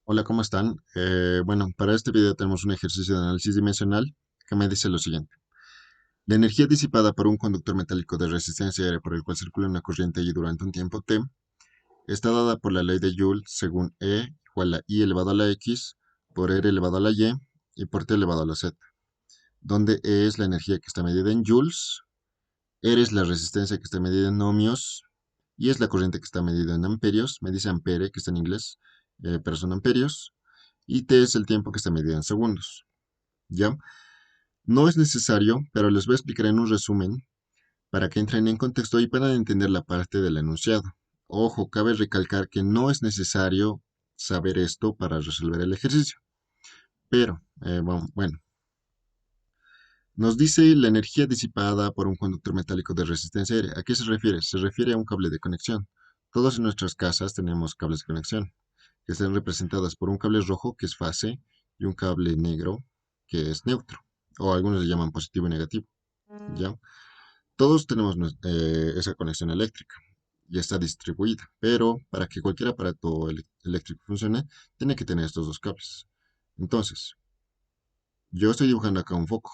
Hola, ¿cómo están? Bueno, para este video tenemos un ejercicio de análisis dimensional que me dice lo siguiente. La energía disipada por un conductor metálico de resistencia aérea por el cual circula una corriente Y durante un tiempo t está dada por la ley de Joule según E igual a I elevado a la X por R elevado a la Y por T elevado a la Z, donde E es la energía que está medida en joules, R es la resistencia que está medida en ohmios y es la corriente que está medida en amperios. Me dice ampere, que está en inglés, pero son amperios. Y t es el tiempo que está medido en segundos. ¿Ya? No es necesario, pero les voy a explicar en un resumen para que entren en contexto y puedan entender la parte del enunciado. Ojo, cabe recalcar que no es necesario saber esto para resolver el ejercicio. Pero, bueno, nos dice la energía disipada por un conductor metálico de resistencia aérea. ¿A qué se refiere? Se refiere a un cable de conexión. Todos en nuestras casas tenemos cables de conexión, que están representadas por un cable rojo, que es fase, y un cable negro, que es neutro, o algunos le llaman positivo y negativo, ¿ya? Todos tenemos esa conexión eléctrica y está distribuida, pero para que cualquier aparato eléctrico funcione, tiene que tener estos dos cables. Entonces, yo estoy dibujando acá un foco.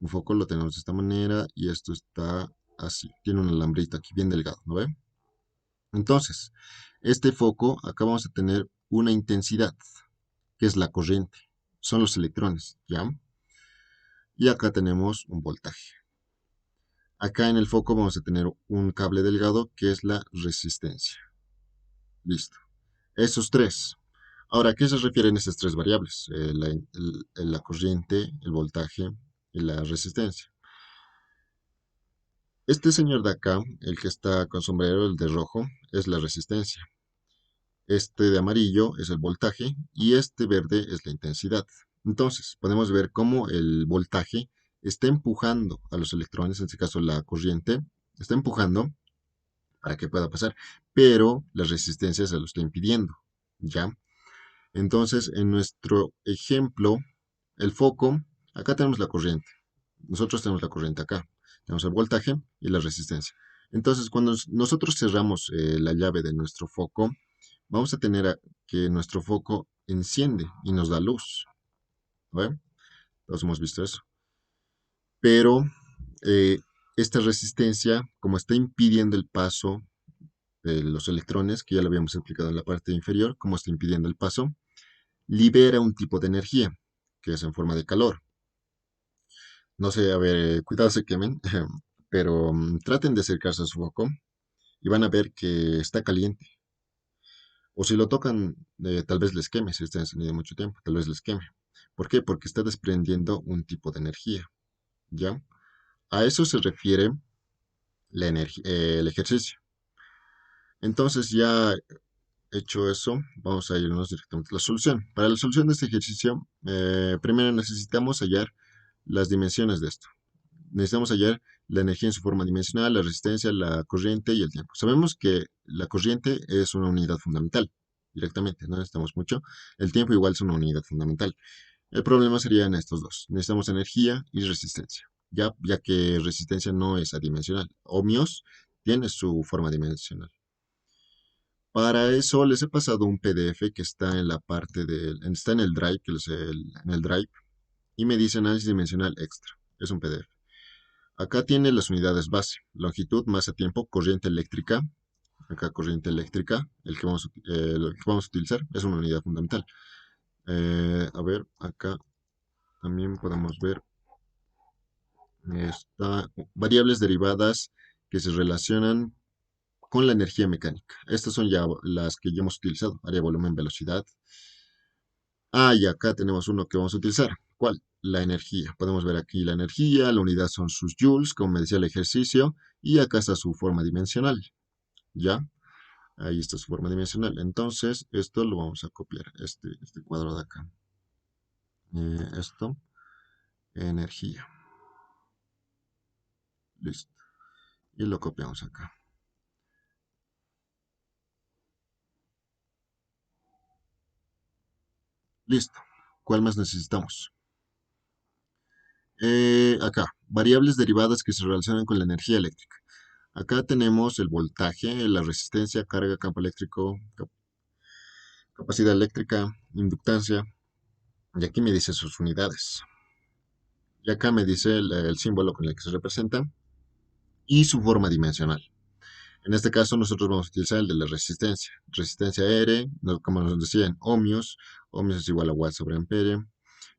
Un foco lo tenemos de esta manera y esto está así. Tiene una alambrita aquí bien delgado, ¿no ve? Entonces, este foco, acá vamos a tener una intensidad, que es la corriente. Son los electrones, ¿ya? Y acá tenemos un voltaje. Acá en el foco vamos a tener un cable delgado, que es la resistencia. Listo. Esos tres. Ahora, ¿a qué se refieren esas tres variables? La corriente, el voltaje y la resistencia. Este señor de acá, el que está con sombrero, el de rojo, es la resistencia. Este de amarillo es el voltaje y este verde es la intensidad. Entonces, podemos ver cómo el voltaje está empujando a los electrones, en este caso la corriente, está empujando para que pueda pasar, pero la resistencia se lo está impidiendo, ¿ya? Entonces, en nuestro ejemplo, el foco, acá tenemos la corriente. Nosotros tenemos la corriente acá. Tenemos el voltaje y la resistencia. Entonces, cuando nosotros cerramos la llave de nuestro foco, vamos a tener que nuestro foco enciende y nos da luz. ¿Ve? Todos hemos visto eso. Pero eh, esta resistencia, como está impidiendo el paso de los electrones, que ya lo habíamos explicado en la parte inferior, cómo está impidiendo el paso, libera un tipo de energía, que es en forma de calor. No sé, a ver, cuidado se quemen, pero traten de acercarse a su foco y van a ver que está caliente. O si lo tocan, tal vez les queme, si está encendido mucho tiempo, tal vez les queme. ¿Por qué? Porque está desprendiendo un tipo de energía, ¿ya? A eso se refiere el ejercicio. Entonces, ya hecho eso, vamos a irnos directamente a la solución. Para la solución de este ejercicio, primero necesitamos hallar las dimensiones de esto. Necesitamos hallar la energía en su forma dimensional, la resistencia, la corriente y el tiempo. Sabemos que la corriente es una unidad fundamental, directamente, no necesitamos mucho. El tiempo igual es una unidad fundamental. El problema sería en estos dos. Necesitamos energía y resistencia, ya que resistencia no es adimensional. Ohmios tiene su forma dimensional. Para eso les he pasado un PDF que está en la parte está en el Drive, en el Drive, y me dice análisis dimensional extra. Es un PDF. Acá tiene las unidades base: longitud, masa, tiempo, corriente eléctrica. Acá corriente eléctrica, lo que vamos a utilizar, es una unidad fundamental. A ver, acá también podemos ver variables derivadas que se relacionan con la energía mecánica. Estas son ya las que ya hemos utilizado: área, volumen, velocidad. Y acá tenemos uno que vamos a utilizar. ¿Cuál? La energía. Podemos ver aquí la energía, la unidad son sus joules, como me decía el ejercicio, y acá está su forma dimensional. ¿Ya? Ahí está su forma dimensional. Entonces, esto lo vamos a copiar, este cuadro de acá. Esto, energía. Listo. Y lo copiamos acá. Listo. ¿Cuál más necesitamos? Acá, variables derivadas que se relacionan con la energía eléctrica. Acá tenemos el voltaje, la resistencia, carga, campo eléctrico, capacidad eléctrica, inductancia, y aquí me dice sus unidades. Y acá me dice el símbolo con el que se representa y su forma dimensional. En este caso nosotros vamos a utilizar el de la resistencia. Resistencia R, como nos decía en ohmios, ohmios es igual a watt sobre ampere,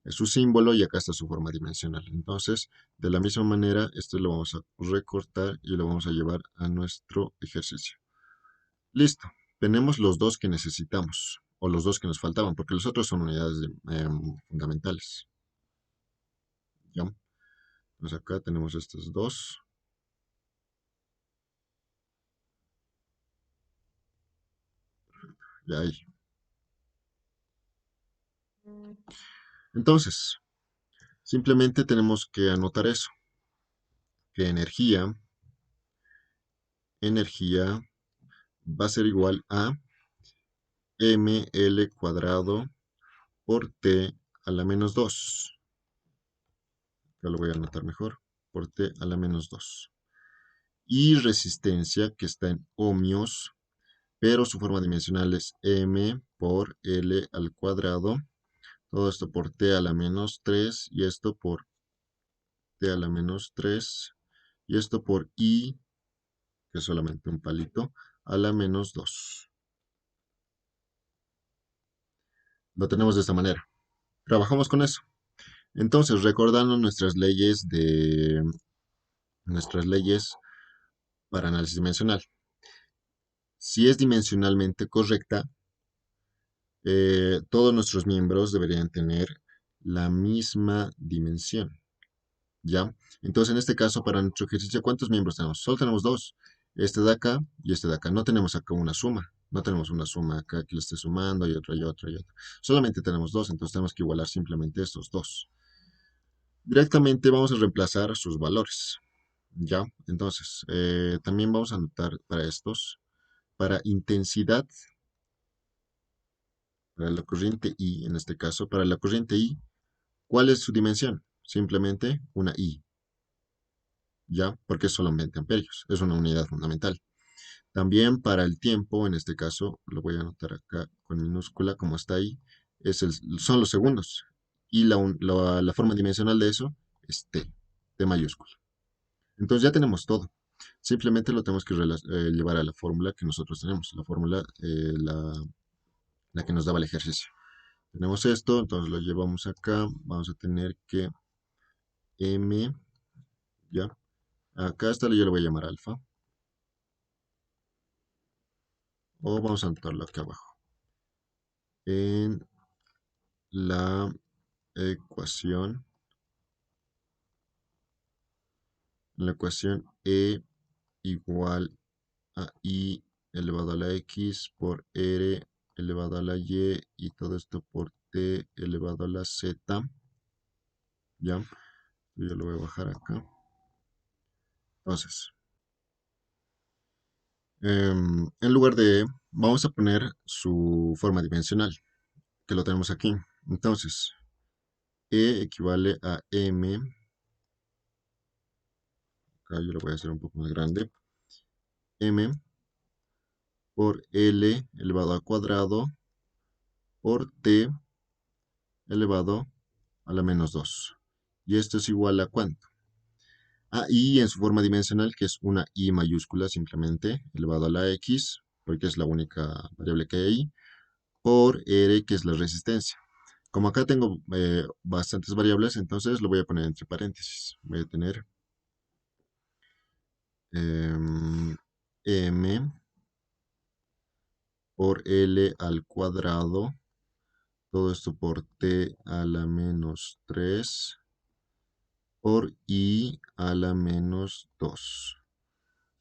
es su símbolo y acá está su forma dimensional. Entonces, de la misma manera, esto lo vamos a recortar y lo vamos a llevar a nuestro ejercicio. Listo, tenemos los dos que necesitamos, o los dos que nos faltaban, porque los otros son unidades fundamentales. ¿Ya? Entonces acá tenemos estos dos. Y ahí. Entonces, simplemente tenemos que anotar eso, que energía va a ser igual a ml cuadrado por t a la menos 2. Ya lo voy a anotar mejor, por t a la menos 2. Y resistencia, que está en ohmios, pero su forma dimensional es m por l al cuadrado. Todo esto por t a la menos 3 y esto por t a la menos 3 y esto por i, que es solamente un palito, a la menos 2. Lo tenemos de esta manera. Trabajamos con eso. Entonces, recordando nuestras leyes para análisis dimensional. Si es dimensionalmente correcta, todos nuestros miembros deberían tener la misma dimensión, ¿ya? Entonces, en este caso, para nuestro ejercicio, ¿cuántos miembros tenemos? Solo tenemos dos, este de acá y este de acá. No tenemos acá una suma, no tenemos una suma acá que lo esté sumando y otra y otra y otra. Solamente tenemos dos, entonces tenemos que igualar simplemente estos dos. Directamente vamos a reemplazar sus valores, ¿ya? Entonces, también vamos a anotar para estos, para intensidad, para la corriente I, en este caso, para la corriente I, ¿cuál es su dimensión? Simplemente una I, ¿ya? Porque es solamente amperios, es una unidad fundamental. También para el tiempo, en este caso, lo voy a anotar acá con minúscula, como está ahí, son los segundos. Y la forma dimensional de eso es T mayúscula. Entonces ya tenemos todo. Simplemente lo tenemos que llevar a la fórmula que nosotros tenemos, la fórmula, la que nos daba el ejercicio. Tenemos esto, entonces lo llevamos acá. Vamos a tener que M, ya. Acá está, yo le voy a llamar alfa. O vamos a anotarlo aquí abajo. En la ecuación, E igual a I elevado a la X por R elevado a la Y todo esto por T elevado a la Z. ¿Ya? Yo lo voy a bajar acá. Entonces, en lugar de, vamos a poner su forma dimensional, que lo tenemos aquí. Entonces, E equivale a M, acá yo lo voy a hacer un poco más grande, M por L elevado al cuadrado por T elevado a la menos 2. Y esto es igual a ¿cuánto? A I en su forma dimensional, que es una I mayúscula simplemente, elevado a la X, porque es la única variable que hay ahí, por R, que es la resistencia. Como acá tengo bastantes variables, entonces lo voy a poner entre paréntesis. Voy a tener M por L al cuadrado, todo esto por T a la menos 3, por I a la menos 2.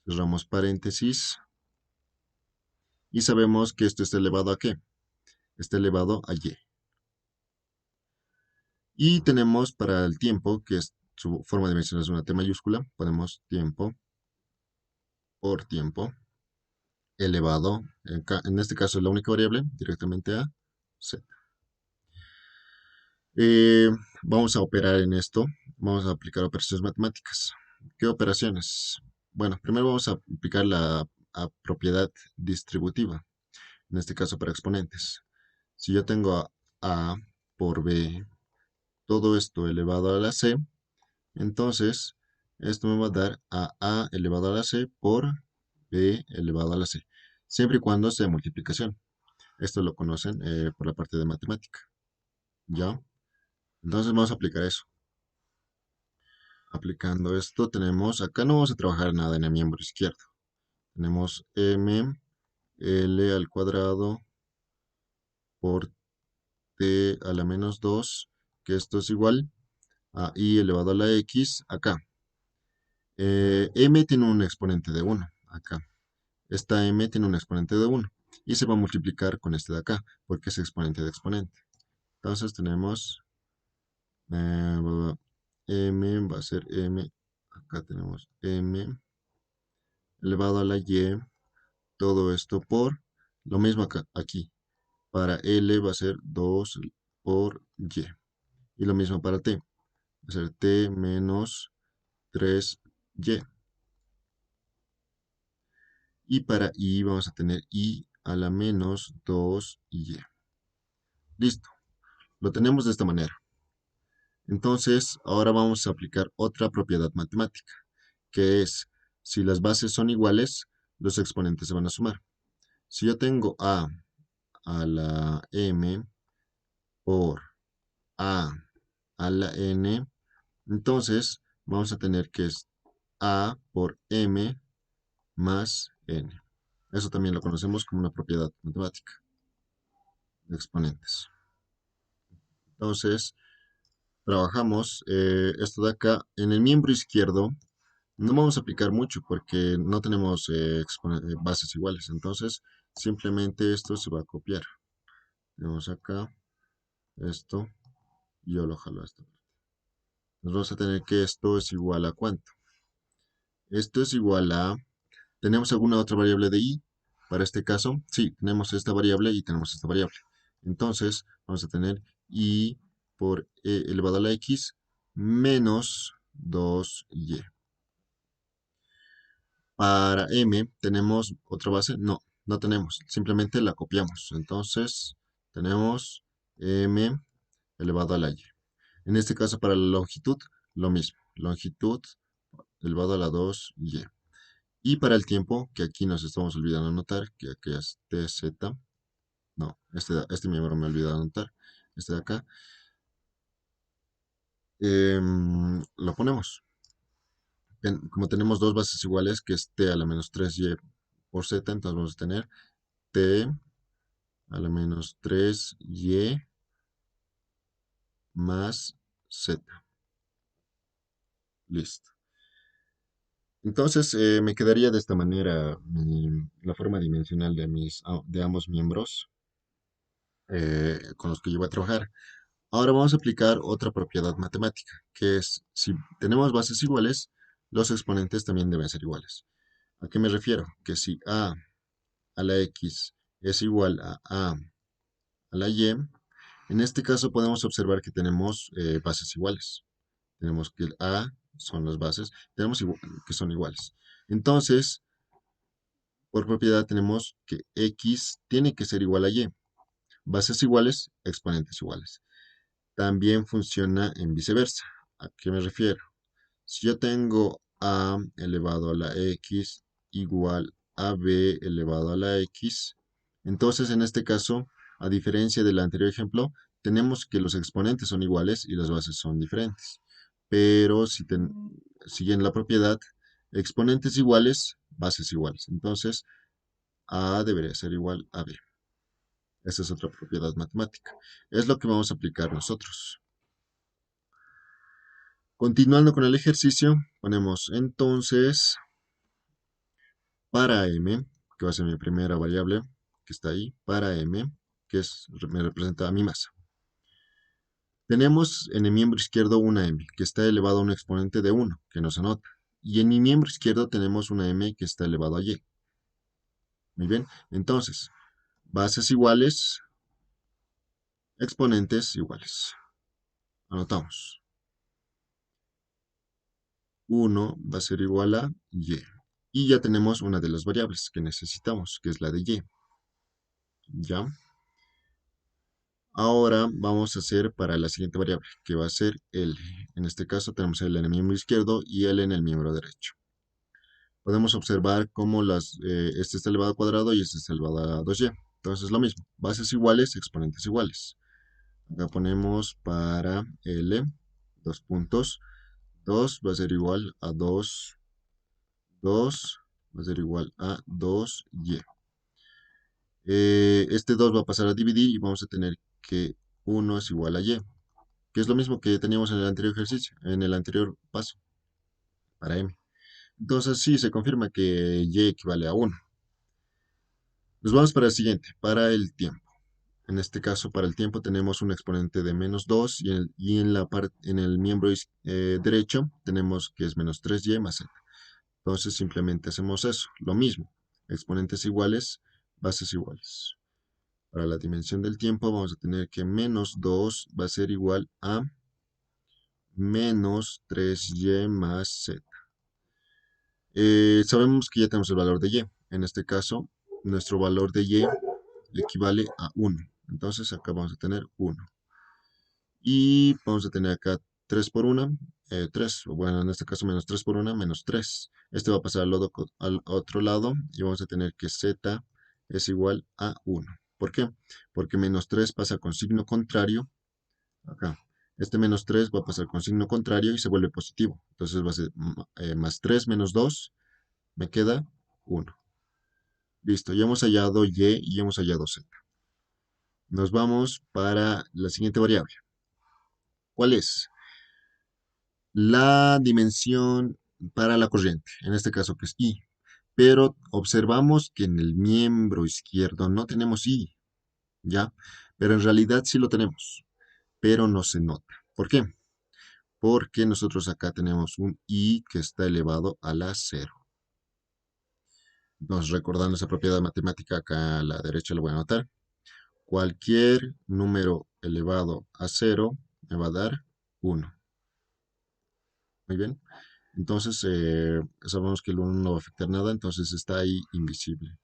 Cerramos paréntesis y sabemos que esto está elevado a ¿qué? Está elevado a Y. Y tenemos para el tiempo, que es su forma de mencionar es una T mayúscula, ponemos tiempo por tiempo elevado, en este caso es la única variable, directamente a Z. Eh, Vamos a operar en esto, vamos a aplicar operaciones matemáticas. ¿Qué operaciones? Bueno, primero vamos a aplicar la propiedad distributiva, en este caso para exponentes. Si yo tengo a por b, todo esto elevado a la c, entonces esto me va a dar a elevado a la c por b elevado a la c, siempre y cuando sea multiplicación. Esto lo conocen por la parte de matemática, ¿ya? Entonces vamos a aplicar eso. Aplicando esto tenemos, acá no vamos a trabajar nada en el miembro izquierdo. Tenemos m l al cuadrado por t a la menos 2, que esto es igual a i elevado a la x acá. M tiene un exponente de 1 acá. Esta m tiene un exponente de 1 y se va a multiplicar con este de acá, porque es exponente de exponente. Entonces tenemos m va a ser m, acá tenemos m elevado a la y, todo esto por lo mismo acá, aquí. Para L va a ser 2 por Y. Y lo mismo para T. Va a ser T menos 3Y. Y para I vamos a tener I a la menos 2Y. Listo. Lo tenemos de esta manera. Entonces, ahora vamos a aplicar otra propiedad matemática, que es, si las bases son iguales, los exponentes se van a sumar. Si yo tengo a la m por a la n, entonces vamos a tener que es a por m más n. Eso también lo conocemos como una propiedad matemática de exponentes. Entonces, trabajamos esto de acá. En el miembro izquierdo no vamos a aplicar mucho porque no tenemos bases iguales. Entonces, simplemente esto se va a copiar. Tenemos acá esto y yo lo jalo a esta parte. Nos vamos a tener que esto es igual a ¿cuánto? Esto es igual a... ¿Tenemos alguna otra variable de i? Para este caso, sí, tenemos esta variable y tenemos esta variable. Entonces, vamos a tener i por e elevado a la x menos 2y. Para m, ¿tenemos otra base? No, no tenemos. Simplemente la copiamos. Entonces, tenemos m elevado a la y. En este caso, para la longitud, lo mismo. Longitud elevado a la 2y. Y para el tiempo, que aquí nos estamos olvidando anotar, que aquí es tz, no, este miembro me he olvidado anotar, este de acá, lo ponemos. Como tenemos dos bases iguales, que es t a la menos 3y por z, entonces vamos a tener t a la menos 3y más z. Listo. Entonces me quedaría de esta manera la forma dimensional de ambos miembros con los que yo voy a trabajar. Ahora vamos a aplicar otra propiedad matemática, que es, si tenemos bases iguales, los exponentes también deben ser iguales. ¿A qué me refiero? Que si a la x es igual a la y, en este caso podemos observar que tenemos bases iguales. Tenemos que el a son las bases, tenemos que son iguales. Entonces, por propiedad tenemos que x tiene que ser igual a y. Bases iguales, exponentes iguales. También funciona en viceversa. ¿A qué me refiero? Si yo tengo a elevado a la x igual a b elevado a la x, entonces en este caso, a diferencia del anterior ejemplo, tenemos que los exponentes son iguales y las bases son diferentes. Pero si siguen la propiedad, exponentes iguales, bases iguales. Entonces, a debería ser igual a b. Esa es otra propiedad matemática. Es lo que vamos a aplicar nosotros. Continuando con el ejercicio, ponemos entonces para m, que va a ser mi primera variable, que está ahí, para m, me representa mi masa. Tenemos en el miembro izquierdo una m, que está elevado a un exponente de 1, que no se anota. Y en mi miembro izquierdo tenemos una m que está elevado a y. Muy bien, entonces, bases iguales, exponentes iguales. Anotamos. 1 va a ser igual a y. Y ya tenemos una de las variables que necesitamos, que es la de y. ¿Ya? Ahora vamos a hacer para la siguiente variable, que va a ser L. En este caso tenemos L en el miembro izquierdo y L en el miembro derecho. Podemos observar cómo este está elevado al cuadrado y este está elevado a 2y. Entonces lo mismo, bases iguales, exponentes iguales. Acá ponemos para L, dos puntos, 2 va a ser igual a 2, 2 va a ser igual a 2y. Este 2 va a pasar a dividir y vamos a tener que 1 es igual a y, que es lo mismo que teníamos en el anterior ejercicio, en el anterior paso, para m. Entonces sí, se confirma que y equivale a 1. Nos vamos para el siguiente, para el tiempo. En este caso, para el tiempo tenemos un exponente de menos 2 en el miembro derecho tenemos que es menos 3y más z. Entonces simplemente hacemos eso, lo mismo, exponentes iguales, bases iguales. Para la dimensión del tiempo vamos a tener que menos 2 va a ser igual a menos 3y más z. Sabemos que ya tenemos el valor de y. En este caso, nuestro valor de y equivale a 1. Entonces acá vamos a tener 1. Y vamos a tener acá 3 por 1, 3. Bueno, en este caso menos 3 por 1, menos 3. Este va a pasar al otro lado y vamos a tener que z es igual a 1. ¿Por qué? Porque menos 3 pasa con signo contrario acá. Este menos 3 va a pasar con signo contrario y se vuelve positivo. Entonces va a ser más 3 menos 2, me queda 1. Listo, ya hemos hallado y y hemos hallado z. Nos vamos para la siguiente variable. ¿Cuál es? La dimensión para la corriente, en este caso que es I. Pero observamos que en el miembro izquierdo no tenemos I, ¿ya? Pero en realidad sí lo tenemos, pero no se nota. ¿Por qué? Porque nosotros acá tenemos un I que está elevado a la cero. Nos recordando esa propiedad matemática, acá a la derecha lo voy a anotar. Cualquier número elevado a cero me va a dar 1. Muy bien. Entonces, sabemos que el 1 no va a afectar nada, entonces está ahí invisible.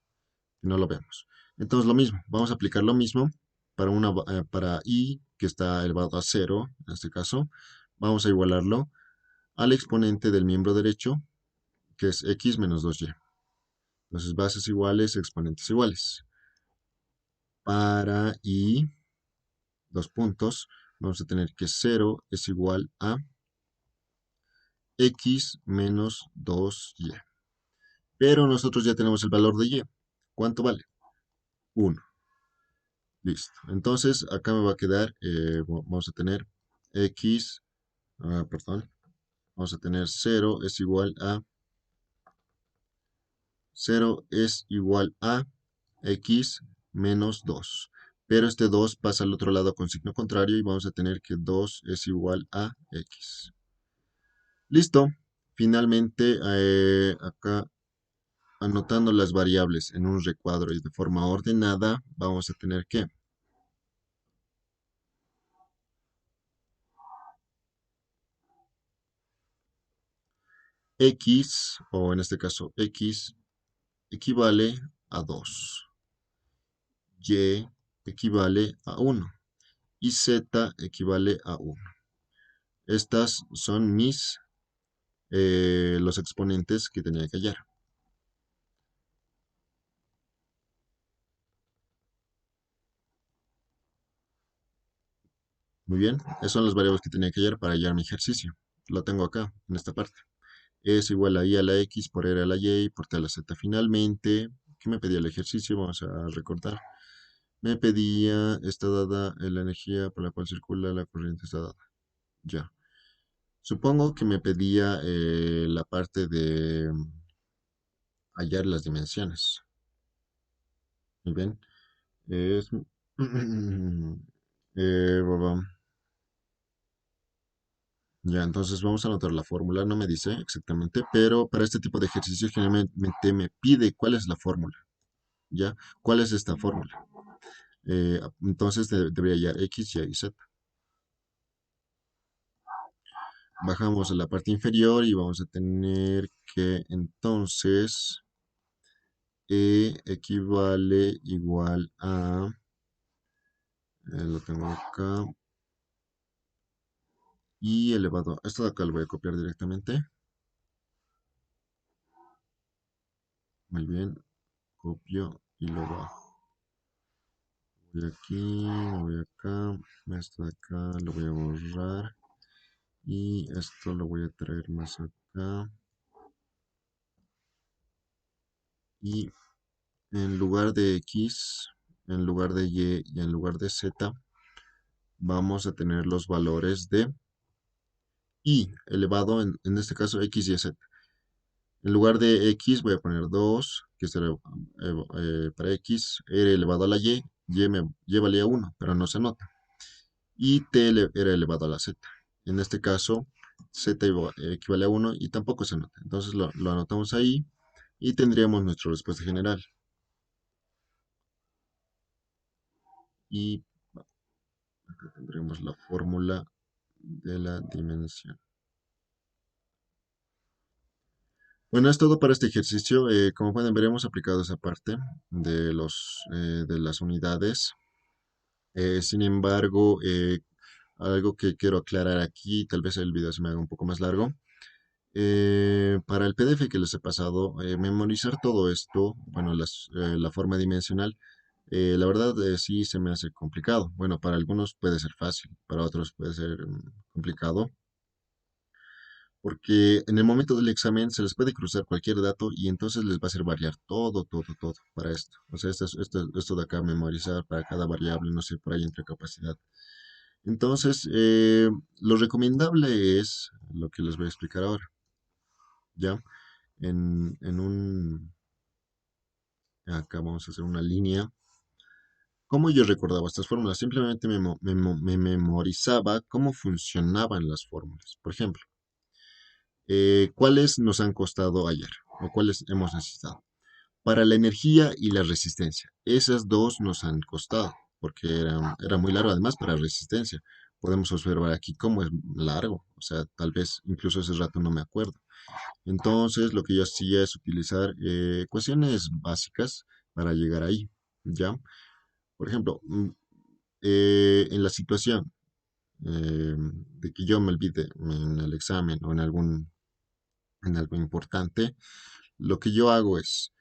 No lo vemos. Entonces, lo mismo. Vamos a aplicar lo mismo para i, que está elevado a cero, en este caso. Vamos a igualarlo al exponente del miembro derecho, que es x menos 2y. Entonces, bases iguales, exponentes iguales. Para i, dos puntos, vamos a tener que 0 es igual a x menos 2y. Pero nosotros ya tenemos el valor de y. ¿Cuánto vale? 1. Listo. Entonces, acá me va a quedar, vamos a tener x, perdón, vamos a tener 0 es igual a x menos 2. Pero este 2 pasa al otro lado con signo contrario y vamos a tener que 2 es igual a x. Listo. Finalmente, acá anotando las variables en un recuadro y de forma ordenada, vamos a tener que x, o en este caso x, equivale a 2, y equivale a 1 y z equivale a 1. Estas son los exponentes que tenía que hallar. Muy bien, esas son las variables que tenía que hallar para hallar mi ejercicio. Lo tengo acá, en esta parte. Es igual a i a la x por r a la y por t a la z. Finalmente, ¿qué me pedía el ejercicio? Vamos a recordar. Me pedía, está dada la energía por la cual circula la corriente, está dada. Ya. Supongo que me pedía la parte de hallar las dimensiones. Muy bien. Es... va. Ya, entonces vamos a anotar la fórmula. No me dice exactamente, pero para este tipo de ejercicios generalmente me pide cuál es la fórmula. ¿Ya? ¿Cuál es esta fórmula? Entonces debería hallar x, y, z. Bajamos a la parte inferior y vamos a tener que entonces E equivale igual a Lo tengo acá. Y elevado. Esto de acá lo voy a copiar directamente. Muy bien. Copio y lo bajo. Voy aquí, me voy acá. Esto de acá lo voy a borrar. Y esto lo voy a traer más acá. Y en lugar de X, en lugar de Y y en lugar de Z, vamos a tener los valores de Y elevado, en este caso X y Z. En lugar de X voy a poner 2 que será para X, R elevado a la Y valía 1 pero no se nota. Y era elevado a la Z. En este caso, Z equivale a 1 y tampoco se nota. Entonces lo anotamos ahí y tendríamos nuestra respuesta general. Y acá tendremos la fórmula de la dimensión. Bueno, es todo para este ejercicio. Como pueden ver, hemos aplicado esa parte de las unidades. Sin embargo, algo que quiero aclarar aquí, tal vez el video se me haga un poco más largo. Para el PDF que les he pasado, memorizar todo esto, bueno, la forma dimensional, la verdad sí se me hace complicado. Bueno, para algunos puede ser fácil, para otros puede ser complicado, porque en el momento del examen se les puede cruzar cualquier dato y entonces les va a hacer variar todo, todo, todo para esto. O sea, esto de acá, memorizar para cada variable, no sé, por ahí entre capacidad. Entonces, lo recomendable es lo que les voy a explicar ahora, ¿ya? En acá vamos a hacer una línea. ¿Cómo yo recordaba estas fórmulas? Simplemente me memorizaba cómo funcionaban las fórmulas. Por ejemplo, ¿cuáles nos han costado ayer? ¿O cuáles hemos necesitado? Para la energía y la resistencia. Esas dos nos han costado, porque era muy largo además para resistencia. Podemos observar aquí cómo es largo, o sea, tal vez incluso ese rato no me acuerdo. Entonces, lo que yo hacía es utilizar ecuaciones básicas para llegar ahí, ¿ya? Por ejemplo, en la situación de que yo me olvide en el examen o en algo importante, lo que yo hago es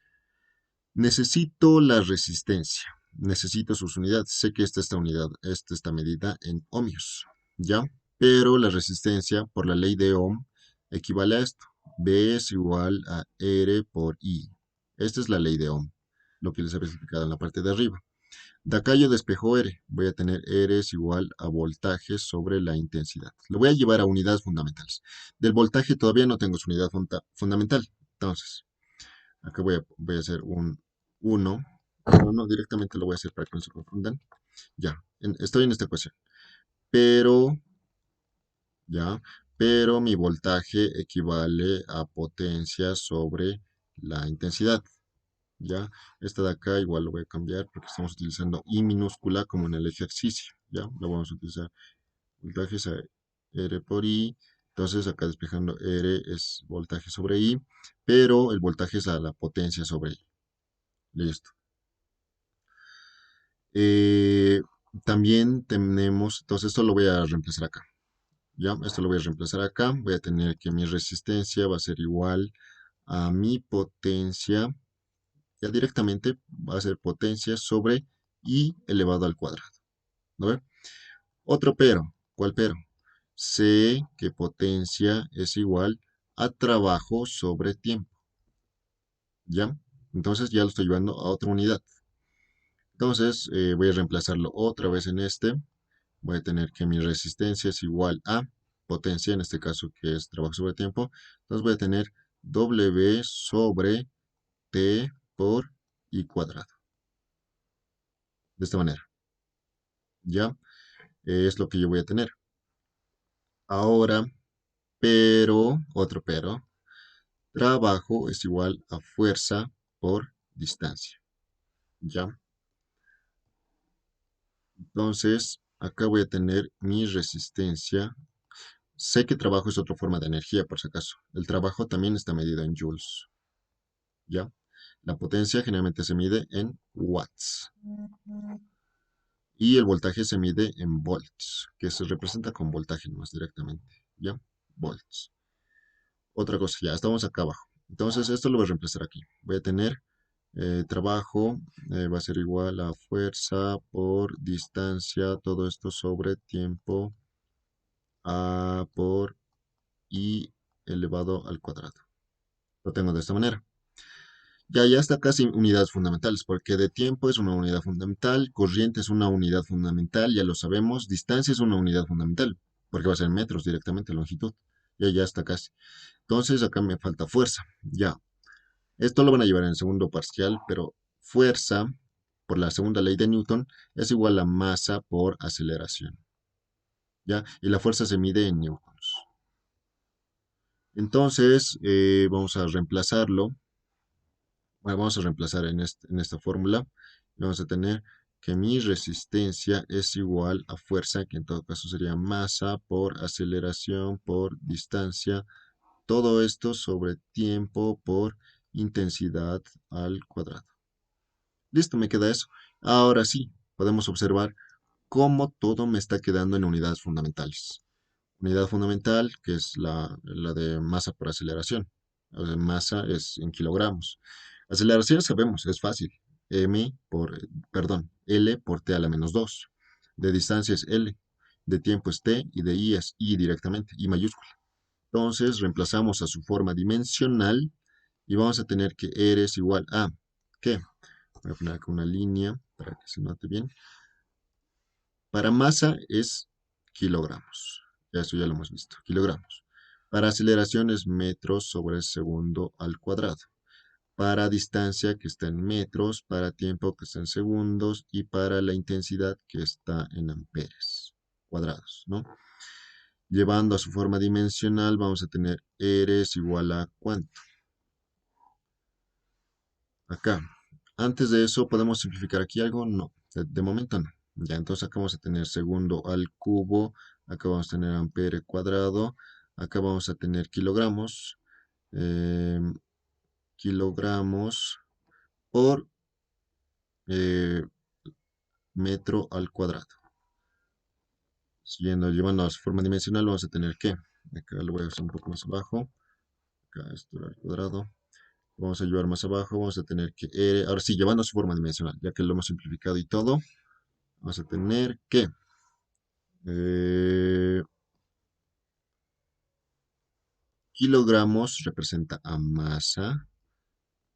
necesito la resistencia, necesito sus unidades. Sé que esta unidad, esta está medida en ohmios, ¿ya? Pero la resistencia por la ley de Ohm equivale a esto. B es igual a R por I. Esta es la ley de Ohm, lo que les he especificado en la parte de arriba. De acá yo despejo R. Voy a tener R es igual a voltaje sobre la intensidad. Lo voy a llevar a unidades fundamentales. Del voltaje todavía no tengo su unidad fundamental. Entonces, acá voy a hacer un 1. No, directamente lo voy a hacer para que no se confundan. Ya, estoy en esta ecuación. Pero, ya, pero mi voltaje equivale a potencia sobre la intensidad. Ya, esta de acá igual lo voy a cambiar porque estamos utilizando I minúscula como en el ejercicio. Ya, lo vamos a utilizar. Voltaje es a R por I. Entonces acá despejando R es voltaje sobre I, pero el voltaje es a la potencia sobre I. Listo. Eh, también tenemos, entonces esto lo voy a reemplazar acá. Ya, esto lo voy a reemplazar acá. Voy a tener que mi resistencia va a ser igual a mi potencia. Ya directamente va a ser potencia sobre I elevado al cuadrado. ¿No ve? Otro pero. ¿Cuál pero? Sé que potencia es igual a trabajo sobre tiempo. ¿Ya? Entonces ya lo estoy llevando a otra unidad. Entonces voy a reemplazarlo otra vez en este. Voy a tener que mi resistencia es igual a potencia, en este caso que es trabajo sobre tiempo. Entonces voy a tener W sobre T por I cuadrado. De esta manera. ¿Ya? Es lo que yo voy a tener. Ahora, pero, otro pero, trabajo es igual a fuerza por distancia. ¿Ya? Entonces, acá voy a tener mi resistencia. Sé que trabajo es otra forma de energía, por si acaso. El trabajo también está medido en joules. ¿Ya? La potencia generalmente se mide en watts. Y el voltaje se mide en volts, que se representa con voltaje más directamente, ¿ya? Volts. Otra cosa, ya estamos acá abajo. Entonces, esto lo voy a reemplazar aquí. Voy a tener trabajo, va a ser igual a fuerza por distancia, todo esto sobre tiempo a por I elevado al cuadrado. Lo tengo de esta manera. Ya está casi unidades fundamentales, porque de tiempo es una unidad fundamental, corriente es una unidad fundamental, ya lo sabemos, distancia es una unidad fundamental, porque va a ser metros directamente, longitud. Ya está casi. Entonces acá me falta fuerza. Ya. Esto lo van a llevar en el segundo parcial, pero fuerza, por la segunda ley de Newton, es igual a masa por aceleración. ¿Ya? Y la fuerza se mide en newtons. Entonces, vamos a reemplazarlo. Bueno, vamos a reemplazar en esta fórmula. Vamos a tener que mi resistencia es igual a fuerza, que en todo caso sería masa por aceleración por distancia. Todo esto sobre tiempo por intensidad al cuadrado. Listo, me queda eso. Ahora sí, podemos observar cómo todo me está quedando en unidades fundamentales. Unidad fundamental, que es la de masa por aceleración. O sea, masa es en kilogramos. Aceleración sabemos, es fácil. L por t a la menos 2. De distancia es L. De tiempo es t y de I es I directamente, I mayúscula. Entonces reemplazamos a su forma dimensional y vamos a tener que R es igual a, ¿qué? Voy a poner acá una línea para que se note bien. Para masa es kilogramos. Ya eso ya lo hemos visto, kilogramos. Para aceleración es metros sobre segundo al cuadrado. Para distancia que está en metros, para tiempo que está en segundos y para la intensidad que está en amperes cuadrados, ¿no? Llevando a su forma dimensional vamos a tener R es igual a ¿cuánto? Acá. Antes de eso, ¿podemos simplificar aquí algo? No, de momento no. Ya, entonces acá vamos a tener segundo al cubo, acá vamos a tener ampere cuadrado, acá vamos a tener kilogramos, em, kilogramos por eh, metro al cuadrado. Siguiendo, llevando a su forma dimensional, vamos a tener que, acá lo voy a hacer un poco más abajo, acá esto al cuadrado, vamos a llevar más abajo, vamos a tener que R, ahora sí, llevando a su forma dimensional, ya que lo hemos simplificado y todo, vamos a tener que Eh, kilogramos representa a masa,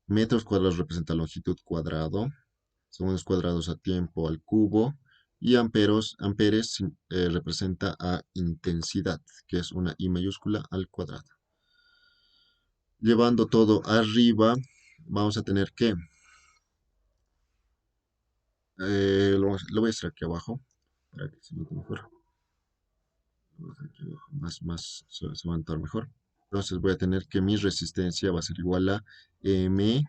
metros cuadrados representa longitud cuadrado, segundos cuadrados a tiempo al cubo, y amperes representa a intensidad, que es una I mayúscula al cuadrado. Llevando todo arriba, vamos a tener que, lo voy a hacer aquí abajo, para que se note mejor. Se va a notar mejor. Entonces voy a tener que mi resistencia va a ser igual a M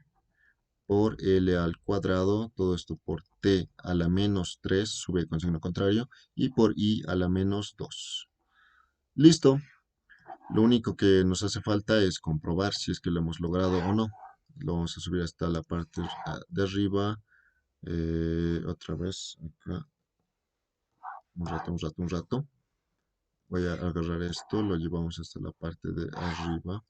por L al cuadrado, todo esto por T a la menos 3, sube con signo contrario, y por I a la menos 2. Listo. Lo único que nos hace falta es comprobar si es que lo hemos logrado o no. Lo vamos a subir hasta la parte de arriba. Otra vez, acá. Un rato. Voy a agarrar esto, lo llevamos hasta la parte de arriba.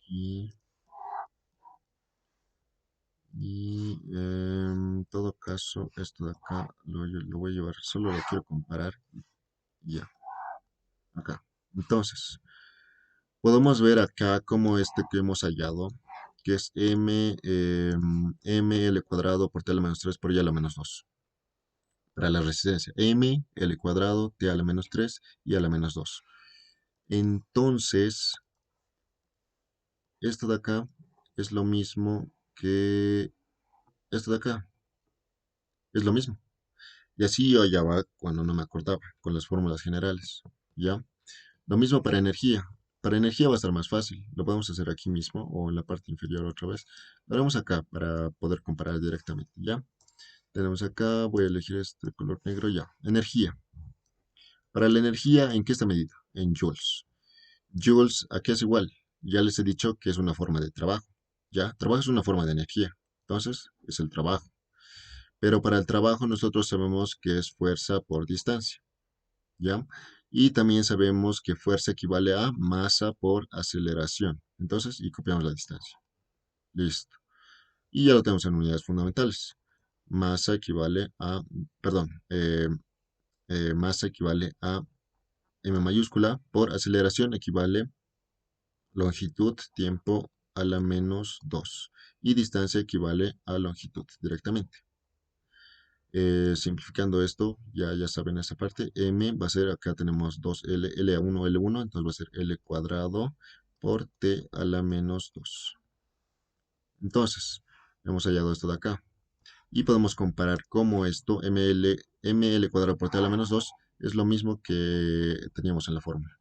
Aquí. Y en todo caso, esto de acá lo voy a llevar, solo lo quiero comparar y ya, acá. Entonces, podemos ver acá como este que hemos hallado, que es ml cuadrado por t a la menos 3 por y a la menos 2. Para la resistencia, ml cuadrado, t a la menos 3 y a la menos 2. Entonces, esto de acá es lo mismo que esto de acá. Es lo mismo. Y así yo hallaba cuando no me acordaba, con las fórmulas generales, ¿ya? Lo mismo para energía. Para energía va a estar más fácil. Lo podemos hacer aquí mismo o en la parte inferior otra vez. Lo haremos acá para poder comparar directamente, ¿ya? Tenemos acá, voy a elegir este color negro, ya. Energía. Para la energía, ¿en qué está medida? En joules. Joules, ¿a qué es igual? ya les he dicho que es una forma de trabajo, ¿ya? Trabajo es una forma de energía, entonces es el trabajo. Pero para el trabajo nosotros sabemos que es fuerza por distancia, ¿ya? Y también sabemos que fuerza equivale a masa por aceleración. Entonces, y copiamos la distancia. Listo. Y ya lo tenemos en unidades fundamentales. Masa equivale a, perdón, masa equivale a m mayúscula por aceleración equivale longitud tiempo a la menos 2 y distancia equivale a longitud directamente. Simplificando esto, ya saben esa parte, m va a ser, acá tenemos 2l, l a 1, L1, entonces va a ser L cuadrado por T a la menos 2. Entonces, hemos hallado esto de acá. Y podemos comparar cómo esto, ml cuadrado por T a la menos 2, es lo mismo que teníamos en la fórmula.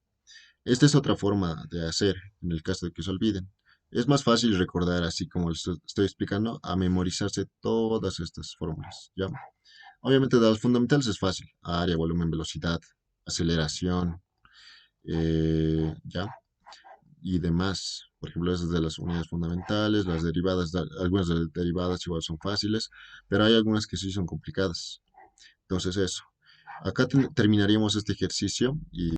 Esta es otra forma de hacer, en el caso de que se olviden. Es más fácil recordar, así como les estoy explicando, a memorizarse todas estas fórmulas, ¿ya? Obviamente de los fundamentales es fácil. Área, volumen, velocidad, aceleración, ¿ya? Y demás. Por ejemplo, esas de las unidades fundamentales, las derivadas, algunas de las derivadas igual son fáciles, pero hay algunas que sí son complicadas. Entonces eso. Acá terminaríamos este ejercicio y